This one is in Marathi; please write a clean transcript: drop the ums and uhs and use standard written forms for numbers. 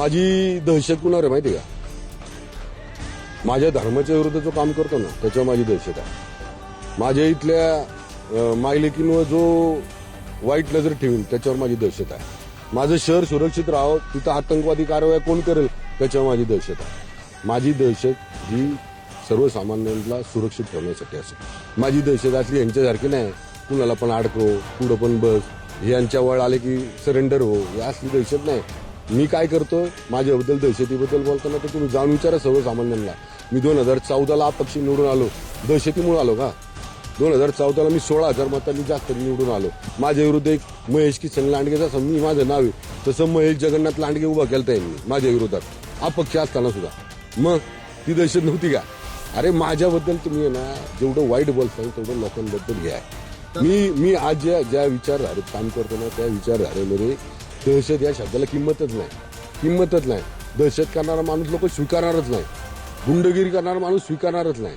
माझी दहशत कुणावर आहे माहिती का? माझ्या धर्माच्या विरुद्ध जो काम करतो ना त्याच्यावर माझी दहशत आहे. माझ्या इथल्या मायलेकींवर जो वाईट नजर ठेवीन त्याच्यावर माझी दहशत आहे. माझं शहर सुरक्षित राहावं, तिथं आतंकवादी कारवाया कोण करेल त्याच्यावर माझी दहशत आहे. माझी दहशत ही सर्वसामान्यांना सुरक्षित ठेवण्यासाठी असते. माझी दहशत असली यांच्यासारखी नाही, कुणाला पण अडकव, पुढं पण बस, हे यांच्या वळ आले की सरेंडर हो, ही असली दहशत नाही. मी काय करतो, माझ्याबद्दल दहशतीबद्दल बोलताना तर तुम्ही जाऊन विचारा सर्वसामान्यांना. मी 2014ला अपक्ष निवडून आलो, दहशतीमुळे आलो का? 2014ला मी 16,000 मतांनी जास्त निवडून आलो. माझ्या विरुद्ध एक महेश किसन लांडगे, जसं मी माझं नाव आहे तसं महेश जगन्नाथ लांडगे उभा केलता मी माझ्या विरोधात अपक्ष असताना सुद्धा. मग ती दहशत नव्हती का? अरे माझ्याबद्दल तुम्ही ना जेवढं वाईट बोलताय तेवढं लोकांबद्दल घ्या. मी आज ज्या विचारधारेत काम करतो ना त्या विचारधारेमध्ये दहशत या शब्दाला किंमतच नाही. दहशत करणारा माणूस लोक स्वीकारणारच नाही, गुंडगिरी करणारा माणूस स्वीकारणारच नाही.